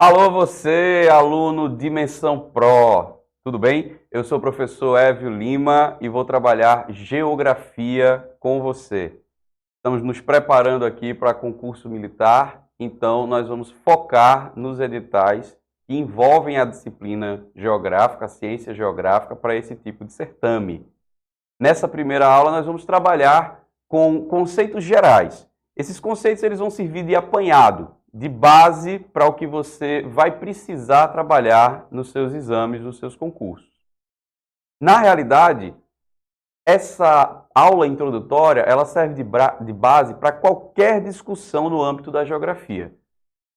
Alô você, aluno Dimensão Pro, tudo bem? Eu sou o professor Évio Lima e vou trabalhar Geografia com você. Estamos nos preparando aqui para concurso militar, então nós vamos focar nos editais que envolvem a disciplina geográfica, a ciência geográfica, para esse tipo de certame. Nessa primeira aula nós vamos trabalhar com conceitos gerais. Esses conceitos eles vão servir de apanhado, de base para o que você vai precisar trabalhar nos seus exames, nos seus concursos. Na realidade, essa aula introdutória ela serve de base para qualquer discussão no âmbito da geografia.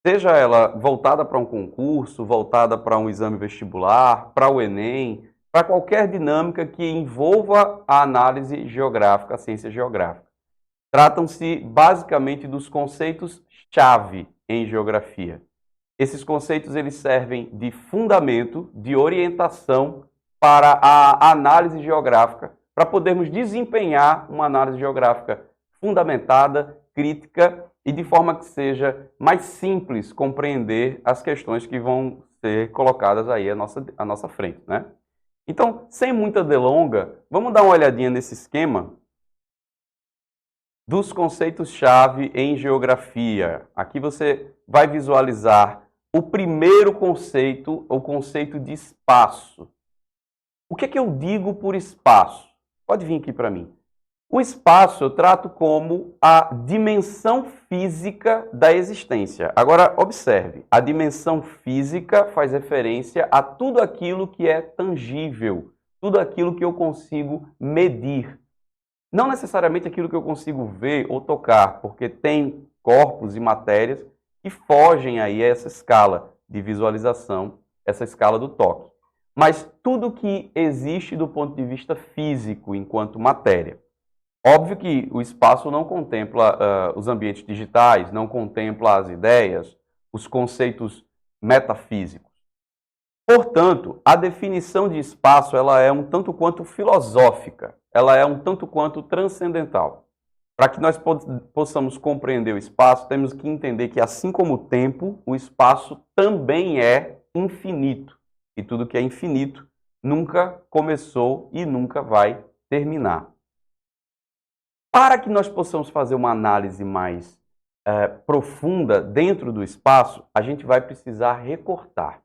Seja ela voltada para um concurso, voltada para um exame vestibular, para o Enem, para qualquer dinâmica que envolva a análise geográfica, a ciência geográfica. Tratam-se basicamente dos conceitos-chave em geografia. Esses conceitos eles servem de fundamento, de orientação para a análise geográfica, para podermos desempenhar uma análise geográfica fundamentada, crítica e de forma que seja mais simples compreender as questões que vão ser colocadas aí à nossa frente, né? Então, sem muita delonga, vamos dar uma olhadinha nesse esquema dos conceitos-chave em geografia. Aqui você vai visualizar o primeiro conceito, o conceito de espaço. O que é que eu digo por espaço? Pode vir aqui para mim. O espaço eu trato como a dimensão física da existência. Agora, observe, a dimensão física faz referência a tudo aquilo que é tangível, tudo aquilo que eu consigo medir. Não necessariamente aquilo que eu consigo ver ou tocar, porque tem corpos e matérias que fogem aí a essa escala de visualização, essa escala do toque. Mas tudo que existe do ponto de vista físico enquanto matéria. Óbvio que o espaço não contempla os ambientes digitais, não contempla as ideias, os conceitos metafísicos. Portanto, a definição de espaço ela é um tanto quanto filosófica, ela é um tanto quanto transcendental. Para que nós possamos compreender o espaço, temos que entender que, assim como o tempo, o espaço também é infinito. E tudo que é infinito nunca começou e nunca vai terminar. Para que nós possamos fazer uma análise mais profunda dentro do espaço, a gente vai precisar recortar.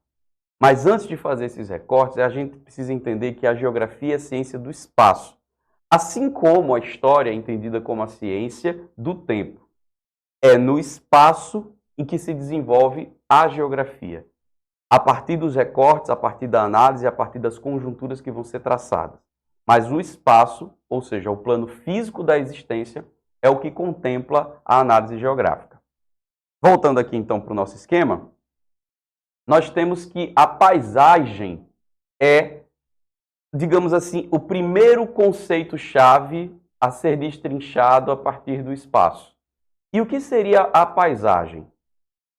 Mas antes de fazer esses recortes, a gente precisa entender que a geografia é a ciência do espaço, assim como a história é entendida como a ciência do tempo. É no espaço em que se desenvolve a geografia, a partir dos recortes, a partir da análise, a partir das conjunturas que vão ser traçadas. Mas o espaço, ou seja, o plano físico da existência, é o que contempla a análise geográfica. Voltando aqui então para o nosso esquema, nós temos que a paisagem é, digamos assim, o primeiro conceito-chave a ser destrinchado a partir do espaço. E o que seria a paisagem?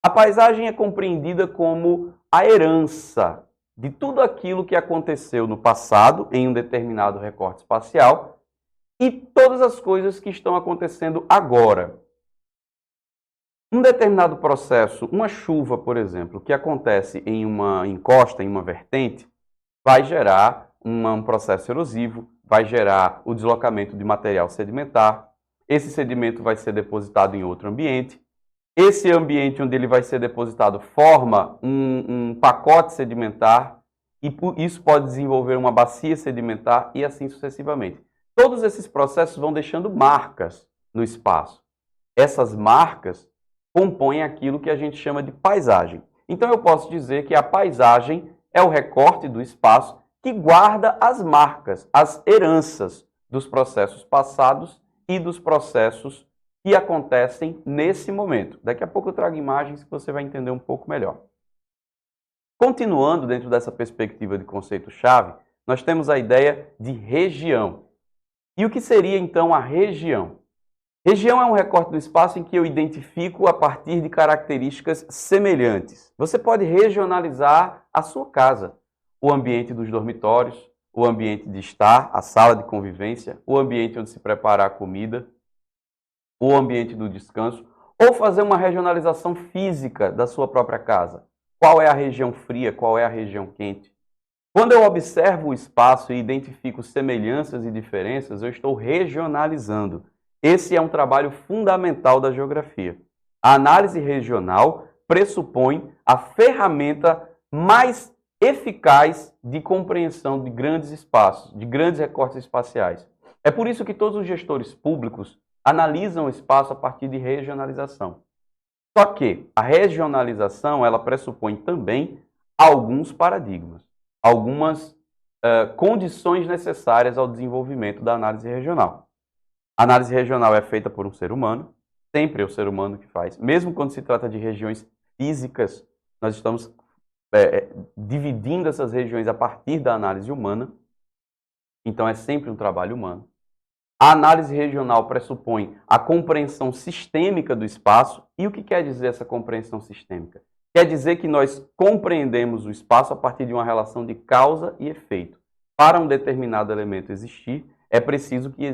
A paisagem é compreendida como a herança de tudo aquilo que aconteceu no passado, em um determinado recorte espacial, e todas as coisas que estão acontecendo agora. Um determinado processo, uma chuva, por exemplo, que acontece em uma encosta, em uma vertente, vai gerar um processo erosivo, vai gerar o deslocamento de material sedimentar. Esse sedimento vai ser depositado em outro ambiente. Esse ambiente onde ele vai ser depositado forma um pacote sedimentar e isso pode desenvolver uma bacia sedimentar e assim sucessivamente. Todos esses processos vão deixando marcas no espaço. Essas marcas compõem aquilo que a gente chama de paisagem. Então eu posso dizer que a paisagem é o recorte do espaço que guarda as marcas, as heranças dos processos passados e dos processos que acontecem nesse momento. Daqui a pouco eu trago imagens que você vai entender um pouco melhor. Continuando dentro dessa perspectiva de conceito-chave, nós temos a ideia de região. E o que seria então a região? Região é um recorte do espaço em que eu identifico a partir de características semelhantes. Você pode regionalizar a sua casa, o ambiente dos dormitórios, o ambiente de estar, a sala de convivência, o ambiente onde se prepara a comida, o ambiente do descanso, ou fazer uma regionalização física da sua própria casa. qual é a região fria, qual é a região quente. Quando eu observo o espaço e identifico semelhanças e diferenças, eu estou regionalizando. Esse é um trabalho fundamental da geografia. A análise regional pressupõe a ferramenta mais eficaz de compreensão de grandes espaços, de grandes recortes espaciais. É por isso que todos os gestores públicos analisam o espaço a partir de regionalização. Só que a regionalização, ela pressupõe também alguns paradigmas, algumas condições necessárias ao desenvolvimento da análise regional. A análise regional é feita por um ser humano, sempre é o ser humano que faz. Mesmo quando se trata de regiões físicas, nós estamos dividindo essas regiões a partir da análise humana. Então é sempre um trabalho humano. A análise regional pressupõe a compreensão sistêmica do espaço. E o que quer dizer essa compreensão sistêmica? Quer dizer que nós compreendemos o espaço a partir de uma relação de causa e efeito. Para um determinado elemento existir, é preciso que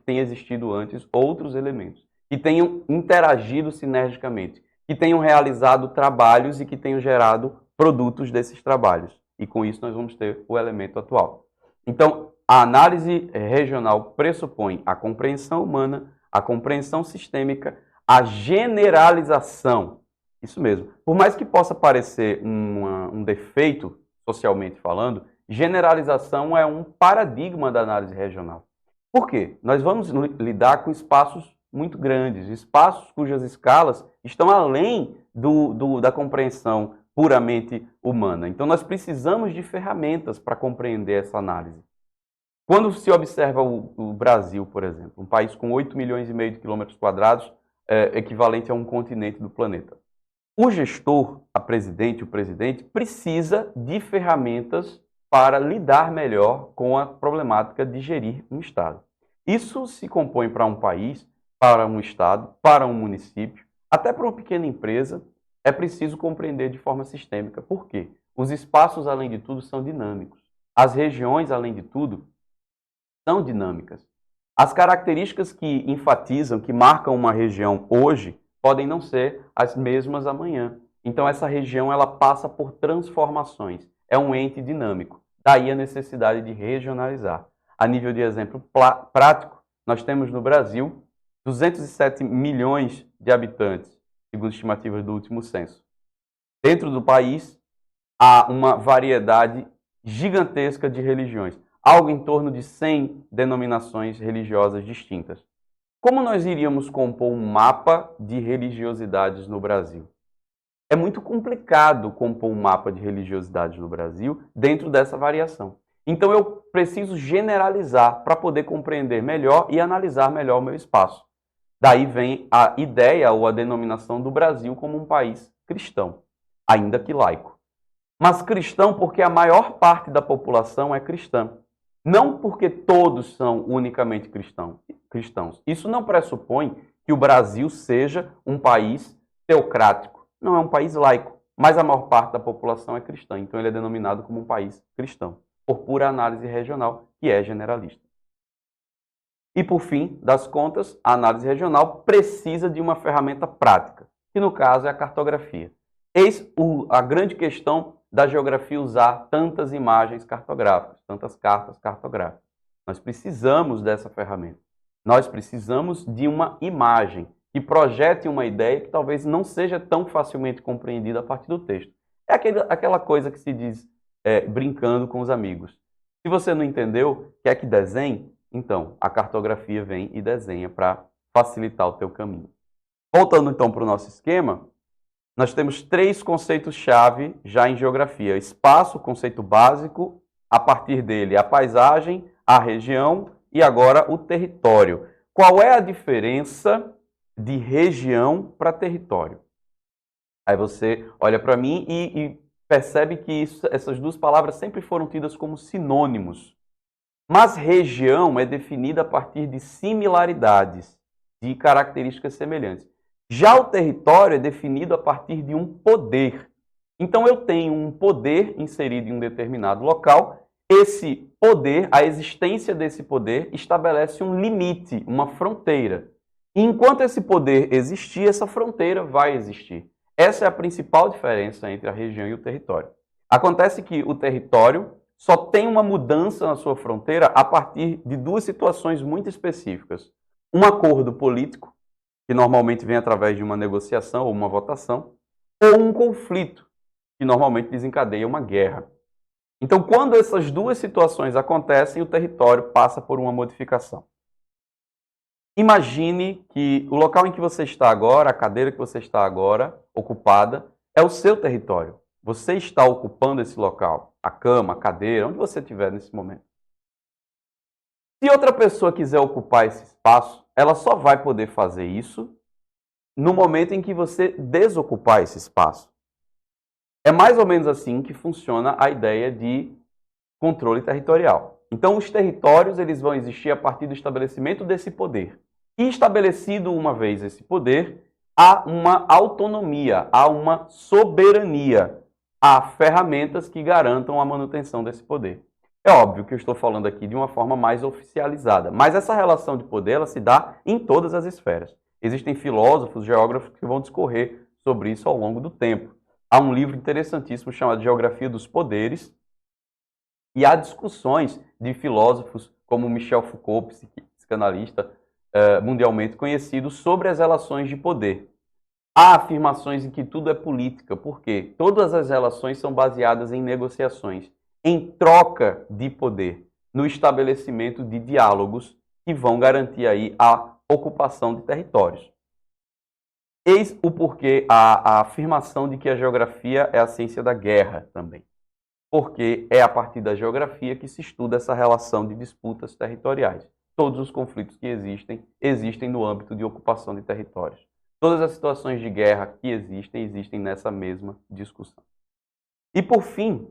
tenha existido antes outros elementos, que tenham interagido sinergicamente, que tenham realizado trabalhos e que tenham gerado produtos desses trabalhos. E com isso nós vamos ter o elemento atual. Então, a análise regional pressupõe a compreensão humana, a compreensão sistêmica, a generalização. Isso mesmo. Por mais que possa parecer um defeito, socialmente falando, generalização é um paradigma da análise regional. Por quê? Nós vamos lidar com espaços muito grandes, espaços cujas escalas estão além da compreensão puramente humana. Então, nós precisamos de ferramentas para compreender essa análise. Quando se observa o Brasil, por exemplo, um país com 8 milhões e meio de quilômetros quadrados, equivalente a um continente do planeta. O gestor, o presidente, precisa de ferramentas para lidar melhor com a problemática de gerir um Estado. Isso se compõe para um país, para um Estado, para um município, até para uma pequena empresa, é preciso compreender de forma sistêmica. Por quê? Os espaços, além de tudo, são dinâmicos. As regiões, além de tudo, são dinâmicas. As características que enfatizam, que marcam uma região hoje, podem não ser as mesmas amanhã. Então essa região ela passa por transformações. É um ente dinâmico. Daí a necessidade de regionalizar. A nível de exemplo prático, nós temos no Brasil 207 milhões de habitantes, segundo estimativas do último censo. Dentro do país, há uma variedade gigantesca de religiões. Algo em torno de 100 denominações religiosas distintas. Como nós iríamos compor um mapa de religiosidades no Brasil? É muito complicado compor um mapa de religiosidades no Brasil dentro dessa variação. Então eu preciso generalizar para poder compreender melhor e analisar melhor o meu espaço. Daí vem a ideia ou a denominação do Brasil como um país cristão, ainda que laico. Mas cristão porque a maior parte da população é cristã. Não porque todos são unicamente cristãos. Isso não pressupõe que o Brasil seja um país teocrático. Não, é um país laico, mas a maior parte da população é cristã. Então ele é denominado como um país cristão, por pura análise regional, que é generalista. E por fim das contas, a análise regional precisa de uma ferramenta prática, que no caso é a cartografia. Eis a grande questão da geografia usar tantas imagens cartográficas, tantas cartas cartográficas. Nós precisamos dessa ferramenta. Nós precisamos de uma imagem que projete uma ideia que talvez não seja tão facilmente compreendida a partir do texto. É aquela coisa que se diz brincando com os amigos. Se você não entendeu, quer que desenhe? Então, a cartografia vem e desenha para facilitar o teu caminho. Voltando então para o nosso esquema, nós temos 3 conceitos-chave já em geografia. Espaço, conceito básico, a partir dele a paisagem, a região e agora o território. Qual é a diferença de região para território? Aí você olha para mim e percebe que essas duas palavras sempre foram tidas como sinônimos. Mas região é definida a partir de similaridades, de características semelhantes. Já o território é definido a partir de um poder. Então eu tenho um poder inserido em um determinado local. Esse poder, a existência desse poder, estabelece um limite, uma fronteira. E enquanto esse poder existir, essa fronteira vai existir. Essa é a principal diferença entre a região e o território. Acontece que o território só tem uma mudança na sua fronteira a partir de duas situações muito específicas. Um acordo político, que normalmente vem através de uma negociação ou uma votação, ou um conflito, que normalmente desencadeia uma guerra. Então, quando essas duas situações acontecem, o território passa por uma modificação. Imagine que o local em que você está agora, a cadeira que você está agora ocupada, é o seu território. Você está ocupando esse local, a cama, a cadeira, onde você estiver nesse momento. Se outra pessoa quiser ocupar esse espaço, ela só vai poder fazer isso no momento em que você desocupar esse espaço. É mais ou menos assim que funciona a ideia de controle territorial. Então, os territórios eles vão existir a partir do estabelecimento desse poder. E estabelecido uma vez esse poder, há uma autonomia, há uma soberania, há ferramentas que garantam a manutenção desse poder. É óbvio que eu estou falando aqui de uma forma mais oficializada, mas essa relação de poder ela se dá em todas as esferas. Existem filósofos, geógrafos que vão discorrer sobre isso ao longo do tempo. Há um livro interessantíssimo chamado Geografia dos Poderes, e há discussões de filósofos como Michel Foucault, psicanalista mundialmente conhecido, sobre as relações de poder. Há afirmações em que tudo é política, porque todas as relações são baseadas em negociações, em troca de poder, no estabelecimento de diálogos que vão garantir aí a ocupação de territórios. Eis o porquê a afirmação de que a geografia é a ciência da guerra também. Porque é a partir da geografia que se estuda essa relação de disputas territoriais. Todos os conflitos que existem no âmbito de ocupação de territórios. Todas as situações de guerra que existem nessa mesma discussão. E por fim,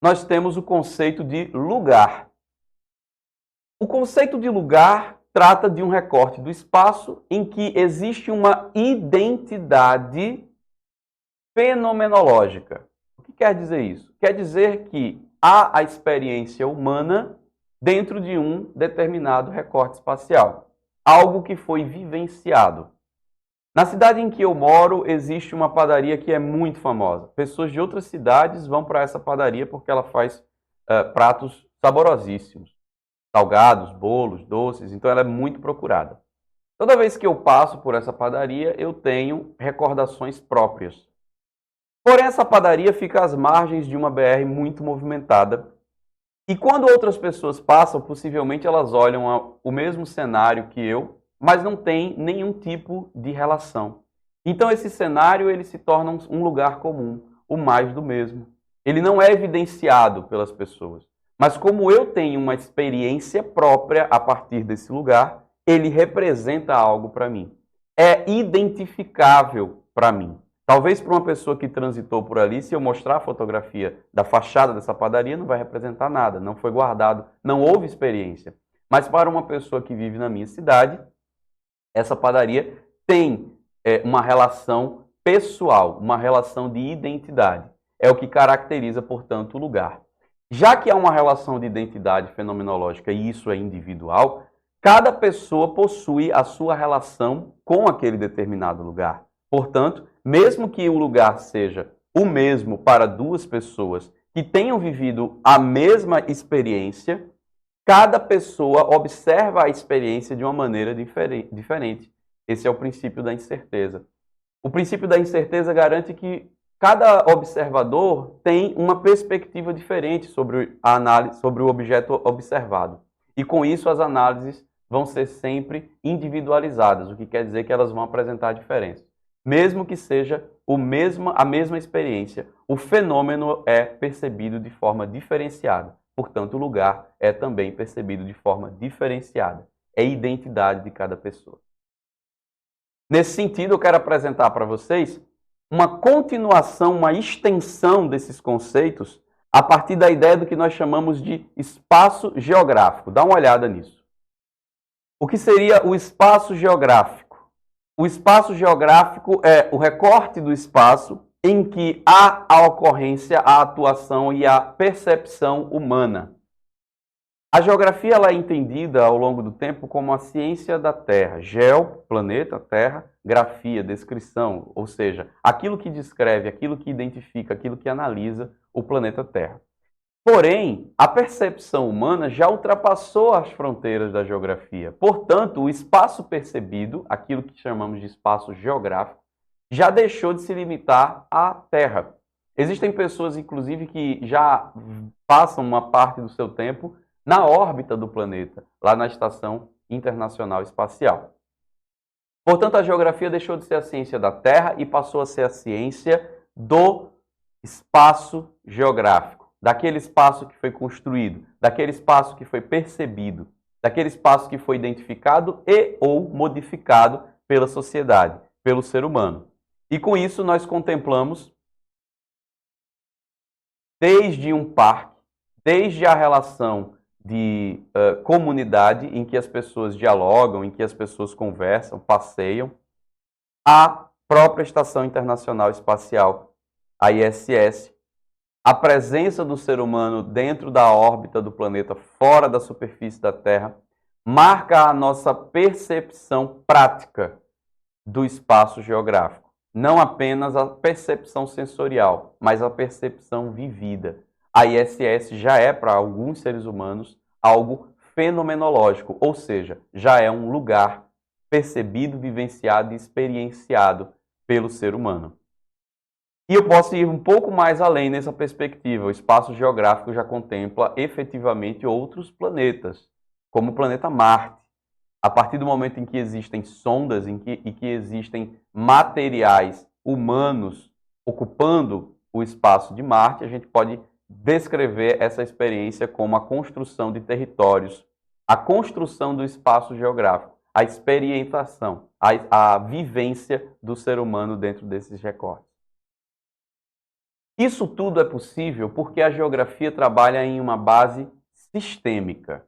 nós temos o conceito de lugar. O conceito de lugar trata de um recorte do espaço em que existe uma identidade fenomenológica. O que quer dizer isso? Quer dizer que há a experiência humana dentro de um determinado recorte espacial. Algo que foi vivenciado. Na cidade em que eu moro, existe uma padaria que é muito famosa. Pessoas de outras cidades vão para essa padaria porque ela faz pratos saborosíssimos. Salgados, bolos, doces, então ela é muito procurada. Toda vez que eu passo por essa padaria, eu tenho recordações próprias. Porém, essa padaria fica às margens de uma BR muito movimentada. E quando outras pessoas passam, possivelmente elas olham o mesmo cenário que eu, mas não tem nenhum tipo de relação. Então esse cenário ele se torna um lugar comum, o mais do mesmo. Ele não é evidenciado pelas pessoas. Mas como eu tenho uma experiência própria a partir desse lugar, ele representa algo para mim. É identificável para mim. Talvez para uma pessoa que transitou por ali, se eu mostrar a fotografia da fachada dessa padaria, não vai representar nada, não foi guardado, não houve experiência. Mas para uma pessoa que vive na minha cidade, essa padaria tem uma relação pessoal, uma relação de identidade. É o que caracteriza, portanto, o lugar. Já que há uma relação de identidade fenomenológica e isso é individual, cada pessoa possui a sua relação com aquele determinado lugar. Portanto, mesmo que o lugar seja o mesmo para duas pessoas que tenham vivido a mesma experiência, cada pessoa observa a experiência de uma maneira diferente. Esse é o princípio da incerteza. O princípio da incerteza garante que cada observador tem uma perspectiva diferente sobre a análise, sobre o objeto observado. E com isso as análises vão ser sempre individualizadas, o que quer dizer que elas vão apresentar diferenças. Mesmo que seja a mesma experiência, o fenômeno é percebido de forma diferenciada. Portanto, o lugar é também percebido de forma diferenciada. É a identidade de cada pessoa. Nesse sentido, eu quero apresentar para vocês uma continuação, uma extensão desses conceitos a partir da ideia do que nós chamamos de espaço geográfico. Dá uma olhada nisso. O que seria o espaço geográfico? O espaço geográfico é o recorte do espaço em que há a ocorrência, a atuação e a percepção humana. A geografia ela é entendida ao longo do tempo como a ciência da Terra. Geo, planeta, Terra, grafia, descrição, ou seja, aquilo que descreve, aquilo que identifica, aquilo que analisa o planeta Terra. Porém, a percepção humana já ultrapassou as fronteiras da geografia. Portanto, o espaço percebido, aquilo que chamamos de espaço geográfico, já deixou de se limitar à Terra. Existem pessoas, inclusive, que já passam uma parte do seu tempo na órbita do planeta, lá na Estação Internacional Espacial. Portanto, a geografia deixou de ser a ciência da Terra e passou a ser a ciência do espaço geográfico, daquele espaço que foi construído, daquele espaço que foi percebido, daquele espaço que foi identificado e ou modificado pela sociedade, pelo ser humano. E com isso nós contemplamos desde um parque, desde a relação de comunidade em que as pessoas dialogam, em que as pessoas conversam, passeiam, a própria Estação Internacional Espacial, a ISS, a presença do ser humano dentro da órbita do planeta, fora da superfície da Terra, marca a nossa percepção prática do espaço geográfico. Não apenas a percepção sensorial, mas a percepção vivida. A ISS já é, para alguns seres humanos, algo fenomenológico, ou seja, já é um lugar percebido, vivenciado e experienciado pelo ser humano. E eu posso ir um pouco mais além nessa perspectiva. O espaço geográfico já contempla efetivamente outros planetas, como o planeta Marte. A partir do momento em que existem sondas e que existem materiais humanos ocupando o espaço de Marte, a gente pode descrever essa experiência como a construção de territórios, a construção do espaço geográfico, a experimentação, a vivência do ser humano dentro desses recortes. Isso tudo é possível porque a geografia trabalha em uma base sistêmica.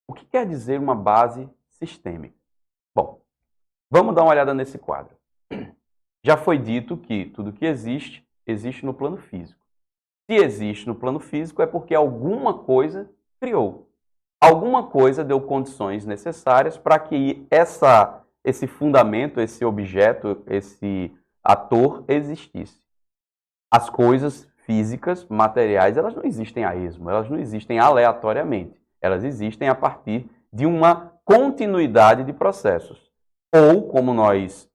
O que quer dizer uma base sistêmica? Bom, vamos dar uma olhada nesse quadro. Já foi dito que tudo que existe, existe no plano físico. Se existe no plano físico é porque alguma coisa criou. Alguma coisa deu condições necessárias para que esse fundamento, esse objeto, esse ator existisse. As coisas físicas, materiais, elas não existem a esmo, elas não existem aleatoriamente. Elas existem a partir de uma continuidade de processos. Ou, como nós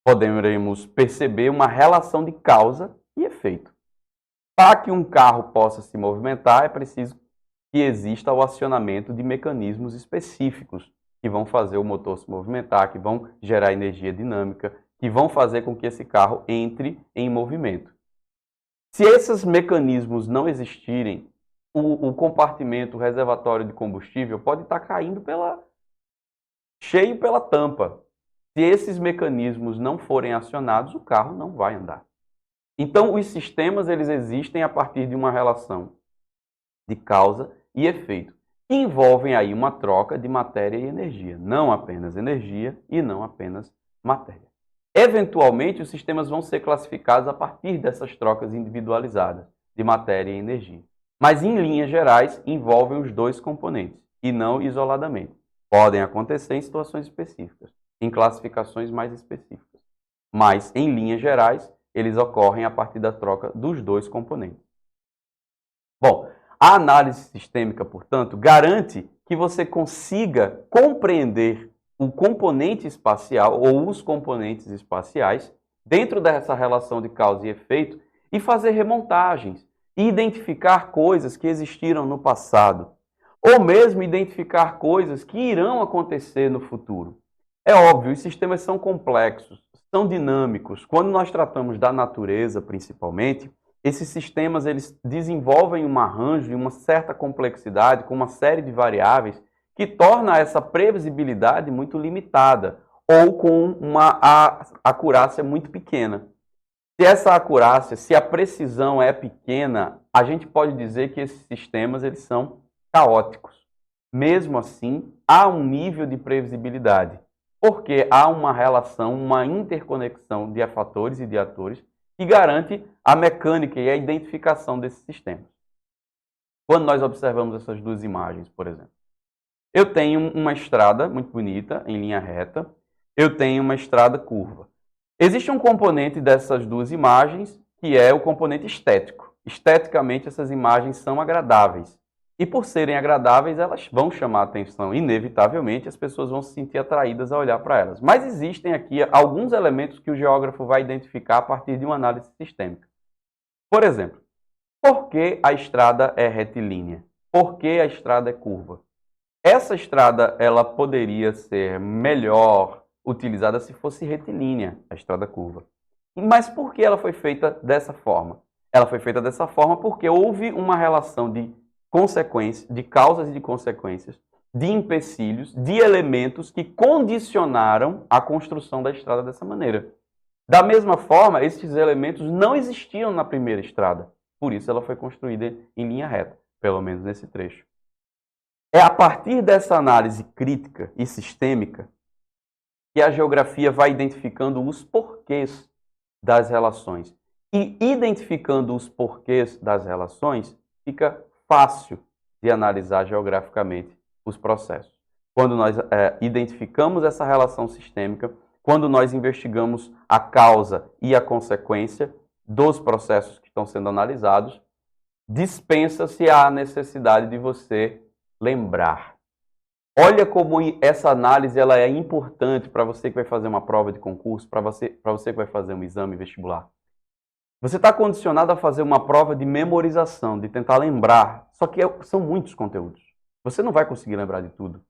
poderemos perceber, uma relação de causa e efeito. Para que um carro possa se movimentar, é preciso que exista o acionamento de mecanismos específicos que vão fazer o motor se movimentar, que vão gerar energia dinâmica, que vão fazer com que esse carro entre em movimento. Se esses mecanismos não existirem, o compartimento, o reservatório de combustível pode estar caindo cheio pela tampa. Se esses mecanismos não forem acionados, o carro não vai andar. Então, os sistemas eles existem a partir de uma relação de causa e efeito, que envolvem aí uma troca de matéria e energia, não apenas energia e não apenas matéria. Eventualmente, os sistemas vão ser classificados a partir dessas trocas individualizadas de matéria e energia. Mas, em linhas gerais, envolvem os dois componentes, e não isoladamente. Podem acontecer em situações específicas, em classificações mais específicas. Mas, em linhas gerais, eles ocorrem a partir da troca dos dois componentes. Bom, a análise sistêmica, portanto, garante que você consiga compreender o componente espacial ou os componentes espaciais dentro dessa relação de causa e efeito e fazer remontagens e identificar coisas que existiram no passado ou mesmo identificar coisas que irão acontecer no futuro. É óbvio, os sistemas são complexos, são dinâmicos. Quando nós tratamos da natureza, principalmente, esses sistemas eles desenvolvem um arranjo e uma certa complexidade com uma série de variáveis que torna essa previsibilidade muito limitada ou com uma acurácia muito pequena. Se essa acurácia, se a precisão é pequena, a gente pode dizer que esses sistemas eles são caóticos. Mesmo assim, há um nível de previsibilidade, porque há uma relação, uma interconexão de fatores e de atores que garante a mecânica e a identificação desses sistemas. quando nós observamos essas duas imagens, por exemplo? Eu tenho uma estrada muito bonita, em linha reta, eu tenho uma estrada curva. Existe um componente dessas duas imagens, que é o componente estético. Esteticamente, essas imagens são agradáveis. E por serem agradáveis, elas vão chamar a atenção. Inevitavelmente, as pessoas vão se sentir atraídas a olhar para elas. Mas existem aqui alguns elementos que o geógrafo vai identificar a partir de uma análise sistêmica. Por exemplo, por que a estrada é retilínea? Por que a estrada é curva? Essa estrada ela poderia ser melhor utilizada se fosse retilínea, a estrada curva. Mas por que ela foi feita dessa forma? Ela foi feita dessa forma porque houve uma relação de consequências, de causas e de consequências, de empecilhos, de elementos que condicionaram a construção da estrada dessa maneira. Da mesma forma, esses elementos não existiam na primeira estrada. Por isso ela foi construída em linha reta, pelo menos nesse trecho. É a partir dessa análise crítica e sistêmica que a geografia vai identificando os porquês das relações. E identificando os porquês das relações, fica fácil de analisar geograficamente os processos. Quando nós identificamos essa relação sistêmica, quando nós investigamos a causa e a consequência dos processos que estão sendo analisados, dispensa-se a necessidade de você lembrar. Olha como essa análise ela é importante para você que vai fazer uma prova de concurso, para você que vai fazer um exame vestibular. Você está condicionado a fazer uma prova de memorização, de tentar lembrar, só que são muitos conteúdos. Você não vai conseguir lembrar de tudo.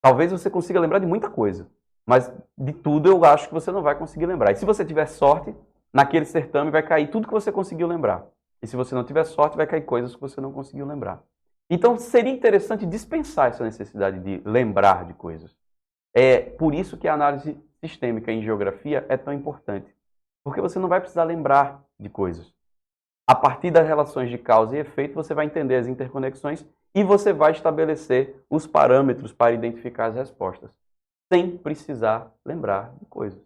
Talvez você consiga lembrar de muita coisa, mas de tudo eu acho que você não vai conseguir lembrar. E se você tiver sorte, naquele certame vai cair tudo que você conseguiu lembrar. E se você não tiver sorte, vai cair coisas que você não conseguiu lembrar. Então, seria interessante dispensar essa necessidade de lembrar de coisas. É por isso que a análise sistêmica em geografia é tão importante. Porque você não vai precisar lembrar de coisas. A partir das relações de causa e efeito, você vai entender as interconexões e você vai estabelecer os parâmetros para identificar as respostas, sem precisar lembrar de coisas.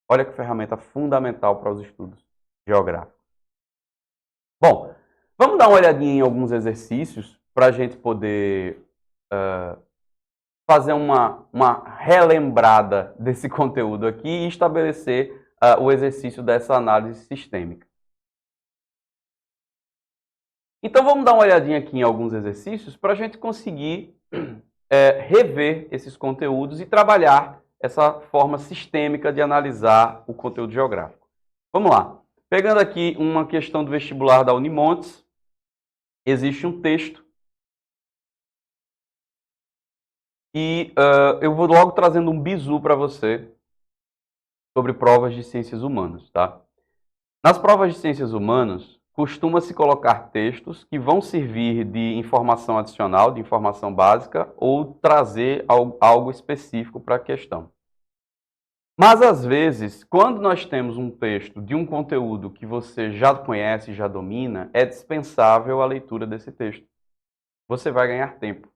Olha que ferramenta fundamental para os estudos geográficos. Bom, vamos dar uma olhadinha em alguns exercícios para a gente poder fazer uma relembrada desse conteúdo aqui e estabelecer o exercício dessa análise sistêmica. Então vamos dar uma olhadinha aqui em alguns exercícios para a gente conseguir rever esses conteúdos e trabalhar essa forma sistêmica de analisar o conteúdo geográfico. Vamos lá. Pegando aqui uma questão do vestibular da Unimontes, existe um texto e eu vou logo trazendo um bizu para você sobre provas de ciências humanas, tá? Nas provas de ciências humanas, costuma-se colocar textos que vão servir de informação adicional, de informação básica, ou trazer algo específico para a questão. Mas, às vezes, quando nós temos um texto de um conteúdo que você já conhece, já domina, é dispensável a leitura desse texto. Você vai ganhar tempo.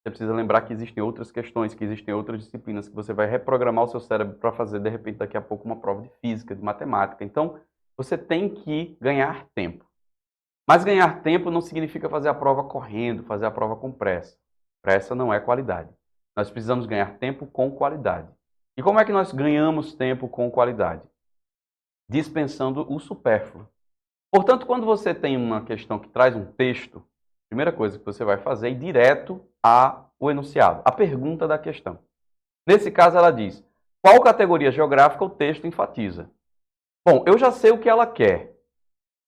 Você precisa lembrar que existem outras questões, que existem outras disciplinas, que você vai reprogramar o seu cérebro para fazer, de repente, daqui a pouco, uma prova de física, de matemática. Então, você tem que ganhar tempo. Mas ganhar tempo não significa fazer a prova correndo, fazer a prova com pressa. Pressa não é qualidade. Nós precisamos ganhar tempo com qualidade. E como é que nós ganhamos tempo com qualidade? Dispensando o supérfluo. Portanto, quando você tem uma questão que traz um texto, a primeira coisa que você vai fazer é ir direto ao enunciado, a pergunta da questão. Nesse caso, ela diz, qual categoria geográfica o texto enfatiza? Bom, eu já sei o que ela quer.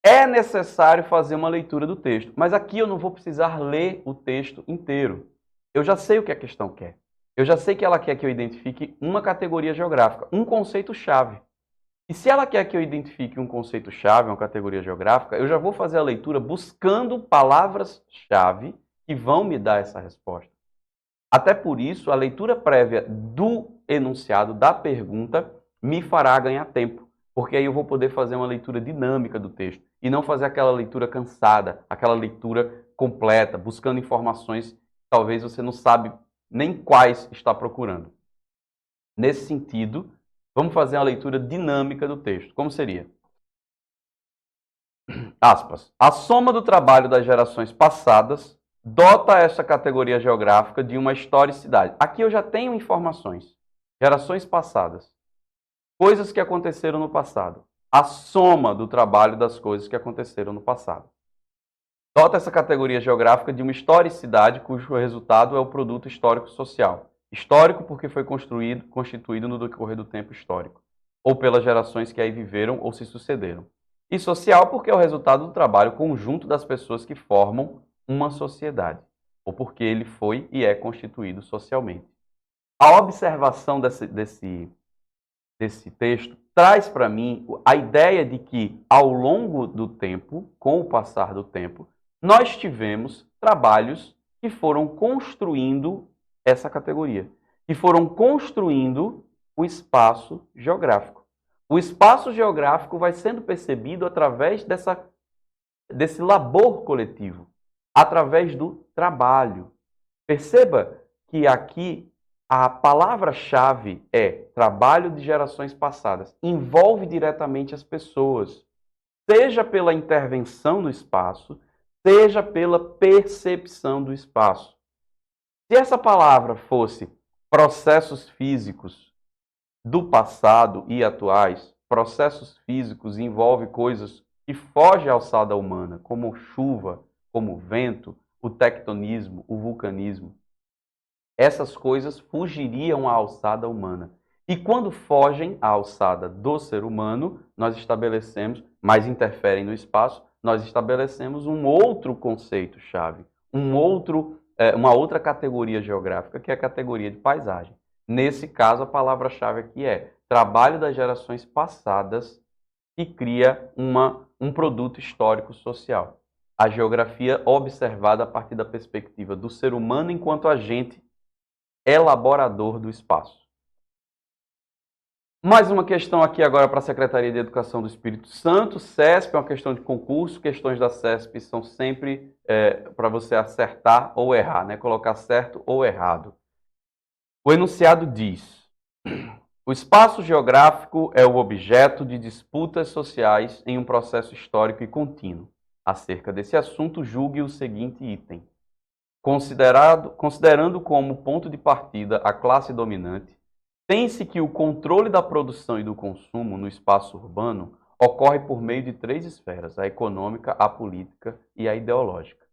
É necessário fazer uma leitura do texto, mas aqui eu não vou precisar ler o texto inteiro. Eu já sei o que a questão quer. Eu já sei que ela quer que eu identifique uma categoria geográfica, um conceito-chave. E se ela quer que eu identifique um conceito-chave, uma categoria geográfica, eu já vou fazer a leitura buscando palavras-chave que vão me dar essa resposta. Até por isso, a leitura prévia do enunciado, da pergunta, me fará ganhar tempo. Porque aí eu vou poder fazer uma leitura dinâmica do texto e não fazer aquela leitura cansada, aquela leitura completa, buscando informações que talvez você não sabe nem quais está procurando. Nesse sentido, vamos fazer uma leitura dinâmica do texto. Como seria? Aspas. A soma do trabalho das gerações passadas dota essa categoria geográfica de uma historicidade. Aqui eu já tenho informações, gerações passadas, coisas que aconteceram no passado, a soma do trabalho das coisas que aconteceram no passado. Dota essa categoria geográfica de uma historicidade cujo resultado é o produto histórico-social. Histórico porque foi constituído no decorrer do tempo histórico, ou pelas gerações que aí viveram ou se sucederam. E social porque é o resultado do trabalho conjunto das pessoas que formam uma sociedade, ou porque ele foi e é constituído socialmente. A observação desse texto traz para mim a ideia de que, ao longo do tempo, com o passar do tempo, nós tivemos trabalhos que foram construindo essa categoria, que foram construindo o espaço geográfico. O espaço geográfico vai sendo percebido através desse labor coletivo, através do trabalho. Perceba que aqui a palavra-chave é trabalho de gerações passadas. Envolve diretamente as pessoas, seja pela intervenção no espaço, seja pela percepção do espaço. Se essa palavra fosse processos físicos do passado e atuais, processos físicos envolve coisas que fogem à alçada humana, como chuva, como vento, o tectonismo, o vulcanismo. Essas coisas fugiriam à alçada humana. E quando fogem à alçada do ser humano, nós estabelecemos, mas interferem no espaço, nós estabelecemos um outro conceito-chave, uma outra categoria geográfica, que é a categoria de paisagem. Nesse caso, a palavra-chave aqui é trabalho das gerações passadas que cria um produto histórico-social. A geografia observada a partir da perspectiva do ser humano enquanto agente elaborador do espaço. Mais uma questão aqui agora para a Secretaria de Educação do Espírito Santo. CESP é uma questão de concurso. Questões da CESP são sempre para você acertar ou errar, né? Colocar certo ou errado. O enunciado diz: o espaço geográfico é o objeto de disputas sociais em um processo histórico e contínuo. Acerca desse assunto, julgue o seguinte item. Considerando como ponto de partida a classe dominante, tem-se que o controle da produção e do consumo no espaço urbano ocorre por meio de 3 esferas: a econômica, a política e a ideológica.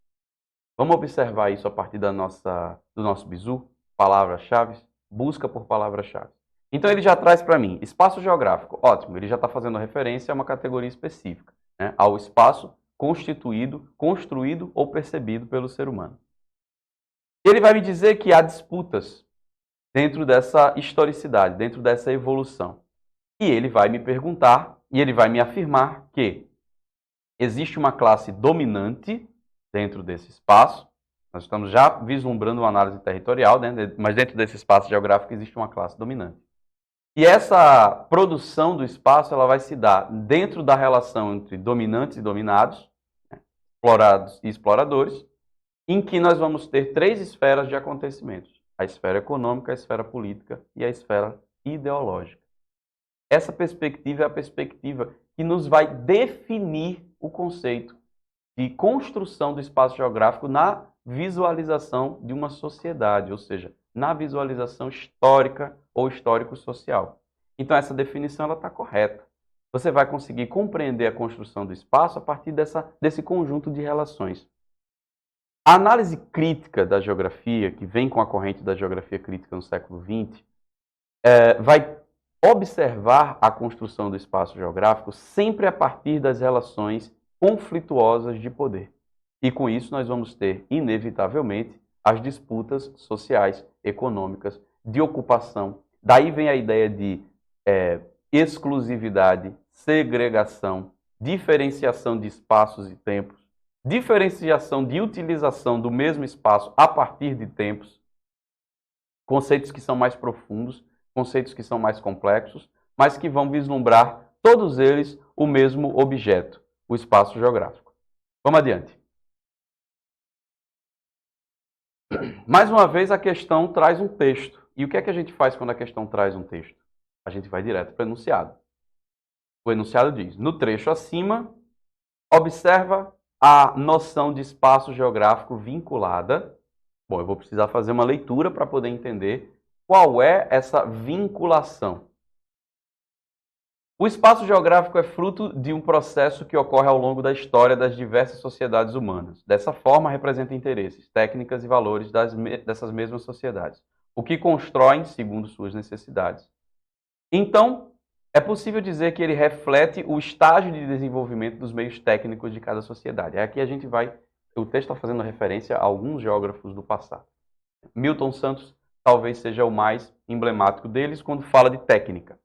Vamos observar isso a partir do nosso bizu? Palavras-chave, busca por palavras-chave. Então ele já traz para mim espaço geográfico, ótimo, ele já está fazendo referência a uma categoria específica, né? Ao espaço constituído, construído ou percebido pelo ser humano. Ele vai me dizer que há disputas dentro dessa historicidade, dentro dessa evolução. E ele vai me perguntar, e ele vai me afirmar que existe uma classe dominante dentro desse espaço. Nós estamos já vislumbrando uma análise territorial, né? Mas dentro desse espaço geográfico existe uma classe dominante. E essa produção do espaço ela vai se dar dentro da relação entre dominantes e dominados, né? Explorados e exploradores, em que nós vamos ter 3 esferas de acontecimentos: a esfera econômica, a esfera política e a esfera ideológica. Essa perspectiva é a perspectiva que nos vai definir o conceito de construção do espaço geográfico na visualização de uma sociedade, ou seja, na visualização histórica ou histórico-social. Então essa definição está correta. Você vai conseguir compreender a construção do espaço a partir desse conjunto de relações. A análise crítica da geografia, que vem com a corrente da geografia crítica no século XX, vai observar a construção do espaço geográfico sempre a partir das relações conflituosas de poder. E com isso nós vamos ter, inevitavelmente, as disputas sociais, econômicas, de ocupação. Daí vem a ideia de exclusividade, segregação, diferenciação de espaços e tempos, diferenciação de utilização do mesmo espaço a partir de tempos, conceitos que são mais profundos, conceitos que são mais complexos, mas que vão vislumbrar, todos eles, o mesmo objeto, o espaço geográfico. Vamos adiante. Mais uma vez, a questão traz um texto. E o que é que a gente faz quando a questão traz um texto? A gente vai direto para o enunciado. O enunciado diz: no trecho acima, observa a noção de espaço geográfico vinculada? Bom, eu vou precisar fazer uma leitura para poder entender qual é essa vinculação. O espaço geográfico é fruto de um processo que ocorre ao longo da história das diversas sociedades humanas. Dessa forma, representa interesses, técnicas e valores dessas mesmas sociedades, o que constroem segundo suas necessidades. Então, é possível dizer que ele reflete o estágio de desenvolvimento dos meios técnicos de cada sociedade. Aqui a gente vai... O texto está fazendo referência a alguns geógrafos do passado. Milton Santos talvez seja o mais emblemático deles quando fala de técnica.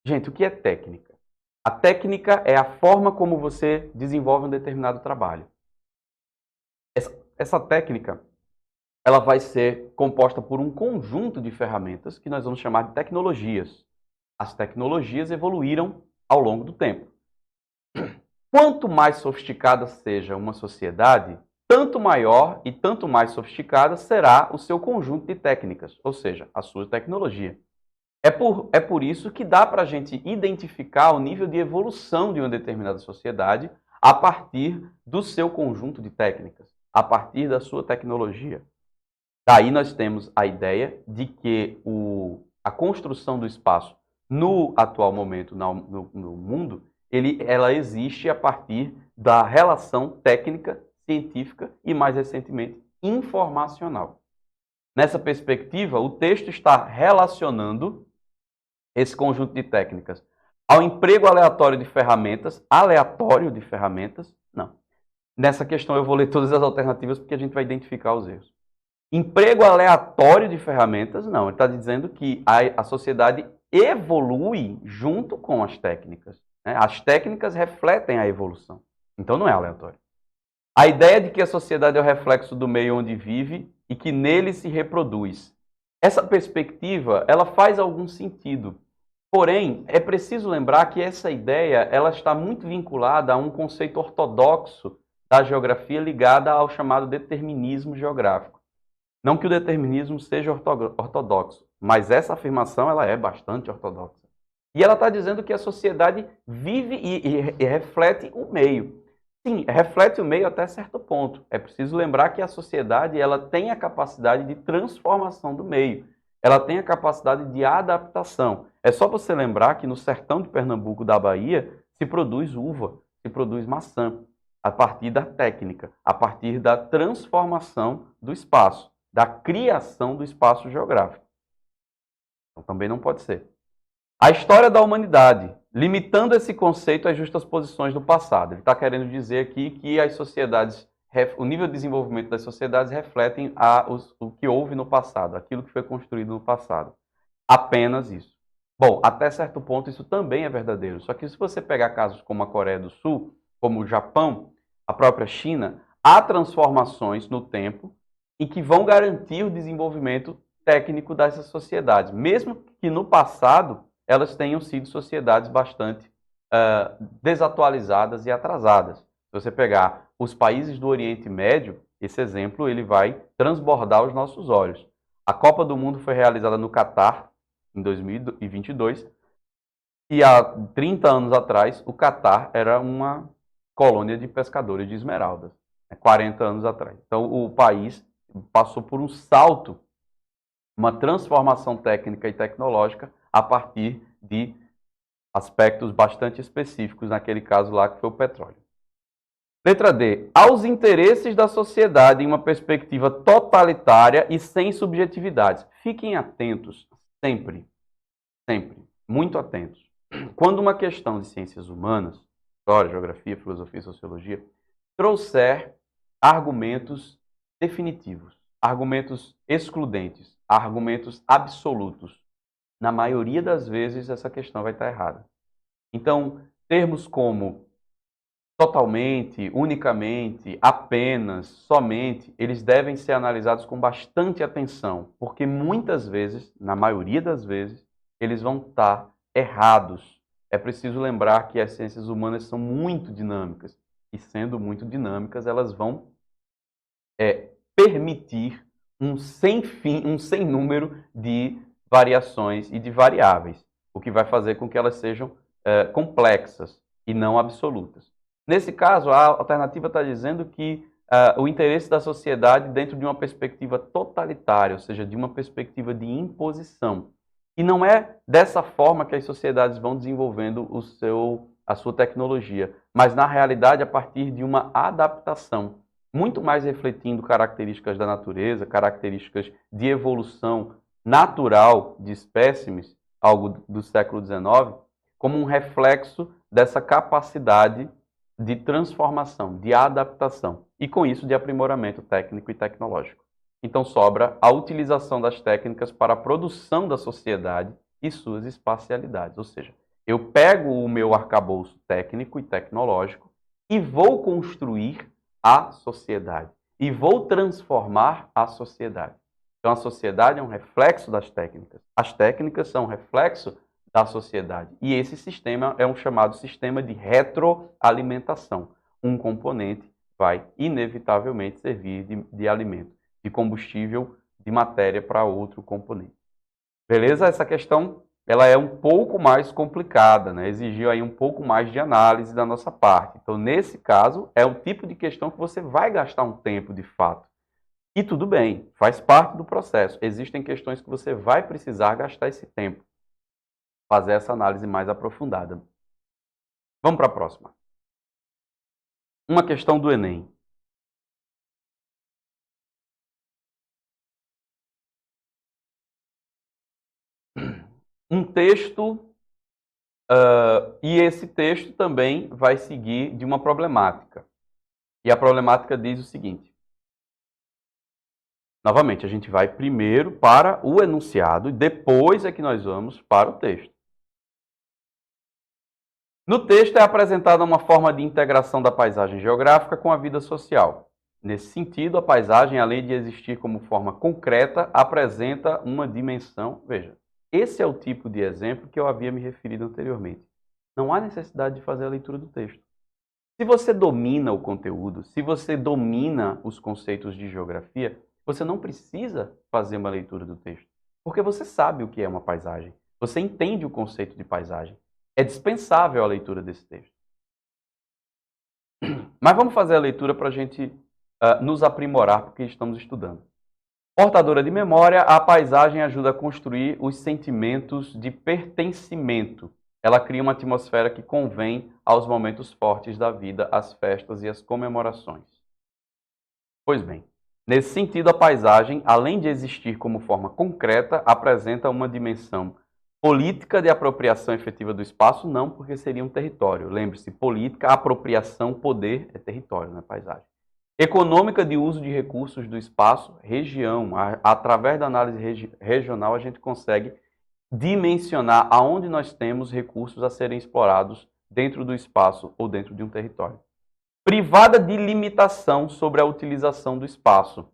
Gente, o que é técnica? A técnica é a forma como você desenvolve um determinado trabalho. Essa técnica, ela vai ser composta por um conjunto de ferramentas que nós vamos chamar de tecnologias. As tecnologias evoluíram ao longo do tempo. Quanto mais sofisticada seja uma sociedade, tanto maior e tanto mais sofisticada será o seu conjunto de técnicas, ou seja, a sua tecnologia. É por isso que dá para a gente identificar o nível de evolução de uma determinada sociedade a partir do seu conjunto de técnicas, a partir da sua tecnologia. Daí nós temos a ideia de que a construção do espaço no atual momento no mundo, ela existe a partir da relação técnica, científica e, mais recentemente, informacional. Nessa perspectiva, o texto está relacionando esse conjunto de técnicas ao emprego aleatório de ferramentas, não. Nessa questão eu vou ler todas as alternativas porque a gente vai identificar os erros. Emprego aleatório de ferramentas, não. Ele está dizendo que a sociedade evolui junto com as técnicas. Né? As técnicas refletem a evolução. Então não é aleatório. A ideia de que a sociedade é o reflexo do meio onde vive e que nele se reproduz. Essa perspectiva, ela faz algum sentido. Porém, é preciso lembrar que essa ideia ela está muito vinculada a um conceito ortodoxo da geografia ligada ao chamado determinismo geográfico. Não que o determinismo seja ortodoxo, mas essa afirmação ela é bastante ortodoxa. E ela está dizendo que a sociedade vive e reflete o meio. Sim, reflete o meio até certo ponto. É preciso lembrar que a sociedade ela tem a capacidade de transformação do meio. Ela tem a capacidade de adaptação. É só você lembrar que no sertão de Pernambuco, da Bahia, se produz uva, se produz maçã, a partir da técnica, a partir da transformação do espaço, da criação do espaço geográfico. Então também não pode ser. A história da humanidade, limitando esse conceito às justas posições do passado. Ele está querendo dizer aqui que as sociedades, o nível de desenvolvimento das sociedades refletem o que houve no passado, aquilo que foi construído no passado. Apenas isso. Bom, até certo ponto isso também é verdadeiro. Só que se você pegar casos como a Coreia do Sul, como o Japão, a própria China, há transformações no tempo e que vão garantir o desenvolvimento técnico dessas sociedades, mesmo que no passado elas tenham sido sociedades bastante desatualizadas e atrasadas. Se você pegar os países do Oriente Médio, esse exemplo ele vai transbordar os nossos olhos. A Copa do Mundo foi realizada no Catar, em 2022, e há 30 anos atrás, o Catar era uma colônia de pescadores de esmeraldas, 40 anos atrás. Então, o país passou por um salto, uma transformação técnica e tecnológica a partir de aspectos bastante específicos, naquele caso lá que foi o petróleo. Letra D. Aos interesses da sociedade em uma perspectiva totalitária e sem subjetividades. Fiquem atentos, sempre, muito atentos. Quando uma questão de ciências humanas, história, geografia, filosofia e sociologia, trouxer argumentos definitivos, argumentos excludentes, argumentos absolutos, na maioria das vezes essa questão vai estar errada. Então, termos como totalmente, unicamente, apenas, somente, eles devem ser analisados com bastante atenção, porque muitas vezes, na maioria das vezes, eles vão estar errados. É preciso lembrar que as ciências humanas são muito dinâmicas, e sendo muito dinâmicas, elas vão permitir um sem número de variações e de variáveis, o que vai fazer com que elas sejam complexas e não absolutas. Nesse caso, a alternativa está dizendo que o interesse da sociedade dentro de uma perspectiva totalitária, ou seja, de uma perspectiva de imposição. E não é dessa forma que as sociedades vão desenvolvendo a sua tecnologia, mas na realidade a partir de uma adaptação, muito mais refletindo características da natureza, características de evolução natural de espécimes, algo do século XIX, como um reflexo dessa capacidade de transformação, de adaptação e, com isso, de aprimoramento técnico e tecnológico. Então, sobra a utilização das técnicas para a produção da sociedade e suas espacialidades. Ou seja, eu pego o meu arcabouço técnico e tecnológico e vou construir a sociedade. E vou transformar a sociedade. Então, a sociedade é um reflexo das técnicas. As técnicas são um reflexo da sociedade. E esse sistema é um chamado sistema de retroalimentação. Um componente vai, inevitavelmente, servir de alimento, de combustível, de matéria para outro componente. Beleza? Essa questão ela é um pouco mais complicada, né? Exigiu aí um pouco mais de análise da nossa parte. Então, nesse caso, é o tipo de questão que você vai gastar um tempo, de fato. E tudo bem, faz parte do processo. Existem questões que você vai precisar gastar esse tempo, fazer essa análise mais aprofundada. Vamos para a próxima. Uma questão do Enem. Um texto, e esse texto também vai seguir de uma problemática. E a problemática diz o seguinte. Novamente, a gente vai primeiro para o enunciado e depois é que nós vamos para o texto. No texto é apresentada uma forma de integração da paisagem geográfica com a vida social. Nesse sentido, a paisagem, além de existir como forma concreta, apresenta uma dimensão. Veja, esse é o tipo de exemplo que eu havia me referido anteriormente. Não há necessidade de fazer a leitura do texto. Se você domina o conteúdo, se você domina os conceitos de geografia, você não precisa fazer uma leitura do texto, porque você sabe o que é uma paisagem. Você entende o conceito de paisagem. É dispensável a leitura desse texto. Mas vamos fazer a leitura para a gente nos aprimorar, porque estamos estudando. Portadora de memória, a paisagem ajuda a construir os sentimentos de pertencimento. Ela cria uma atmosfera que convém aos momentos fortes da vida, às festas e às comemorações. Pois bem, nesse sentido, a paisagem, além de existir como forma concreta, apresenta uma dimensão política de apropriação efetiva do espaço, não, porque seria um território. Lembre-se, política, apropriação, poder é território, não é paisagem. Econômica de uso de recursos do espaço, região. Através da análise regional, a gente consegue dimensionar aonde nós temos recursos a serem explorados dentro do espaço ou dentro de um território. Privada de limitação sobre a utilização do espaço.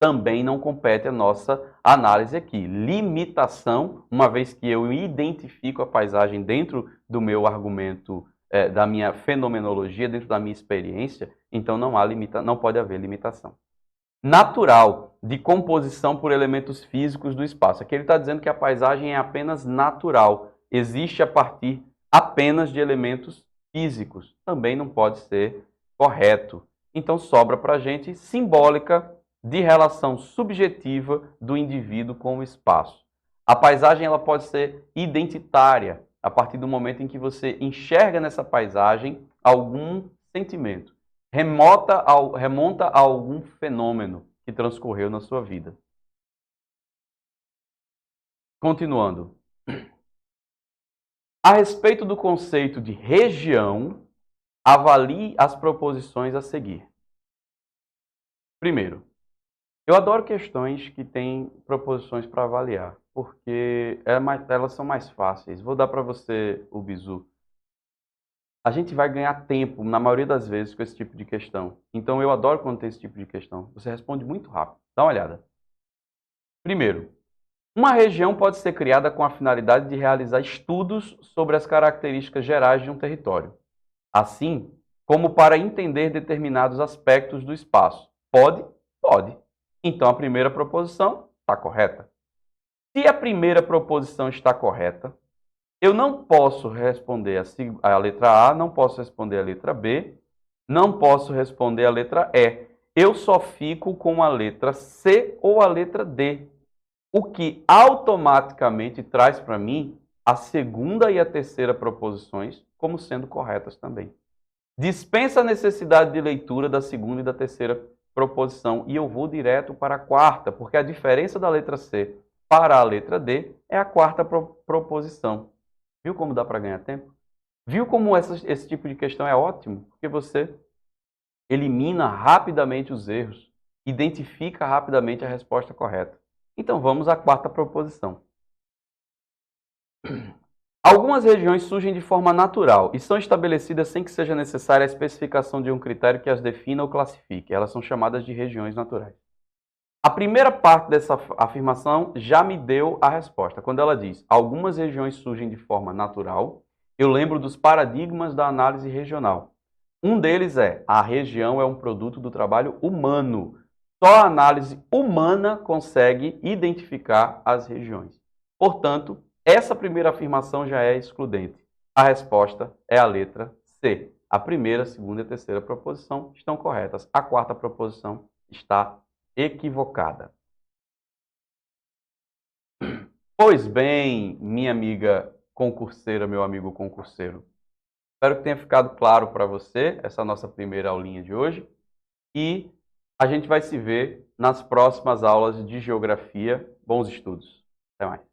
Também não compete a nossa análise aqui. Limitação, uma vez que eu identifico a paisagem dentro do meu argumento, da minha fenomenologia, dentro da minha experiência, então não pode haver limitação. Natural, de composição por elementos físicos do espaço. Aqui ele está dizendo que a paisagem é apenas natural, existe a partir apenas de elementos físicos. Também não pode ser correto. Então sobra para a gente simbólica, de relação subjetiva do indivíduo com o espaço. A paisagem ela pode ser identitária, a partir do momento em que você enxerga nessa paisagem algum sentimento, remonta a algum fenômeno que transcorreu na sua vida. Continuando. A respeito do conceito de região, avalie as proposições a seguir. Primeiro, eu adoro questões que têm proposições para avaliar, porque elas são mais fáceis. Vou dar para você o bizu. A gente vai ganhar tempo, na maioria das vezes, com esse tipo de questão. Então, eu adoro quando tem esse tipo de questão. Você responde muito rápido. Dá uma olhada. Primeiro, uma região pode ser criada com a finalidade de realizar estudos sobre as características gerais de um território, assim como para entender determinados aspectos do espaço. Pode? Pode. Então, a primeira proposição está correta. Se a primeira proposição está correta, Eu não posso responder a letra A, não posso responder a letra B, não posso responder a letra E. Eu só fico com a letra C ou a letra D, o que automaticamente traz para mim a segunda e a terceira proposições como sendo corretas também. Dispensa a necessidade de leitura da segunda e da terceira proposição e eu vou direto para a quarta, porque a diferença da letra C para a letra D é a quarta proposição. Viu como dá para ganhar tempo? Viu como esse tipo de questão é ótimo? Porque você elimina rapidamente os erros, identifica rapidamente a resposta correta. Então vamos à quarta proposição. Algumas regiões surgem de forma natural e são estabelecidas sem que seja necessária a especificação de um critério que as defina ou classifique. Elas são chamadas de regiões naturais. A primeira parte dessa afirmação já me deu a resposta. Quando ela diz, algumas regiões surgem de forma natural, eu lembro dos paradigmas da análise regional. Um deles é, a região é um produto do trabalho humano. Só a análise humana consegue identificar as regiões. Portanto, essa primeira afirmação já é excludente. A resposta é a letra C. A primeira, segunda e terceira proposição estão corretas. A quarta proposição está equivocada. Pois bem, minha amiga concurseira, meu amigo concurseiro. Espero que tenha ficado claro para você essa nossa primeira aulinha de hoje. E a gente vai se ver nas próximas aulas de geografia. Bons estudos. Até mais.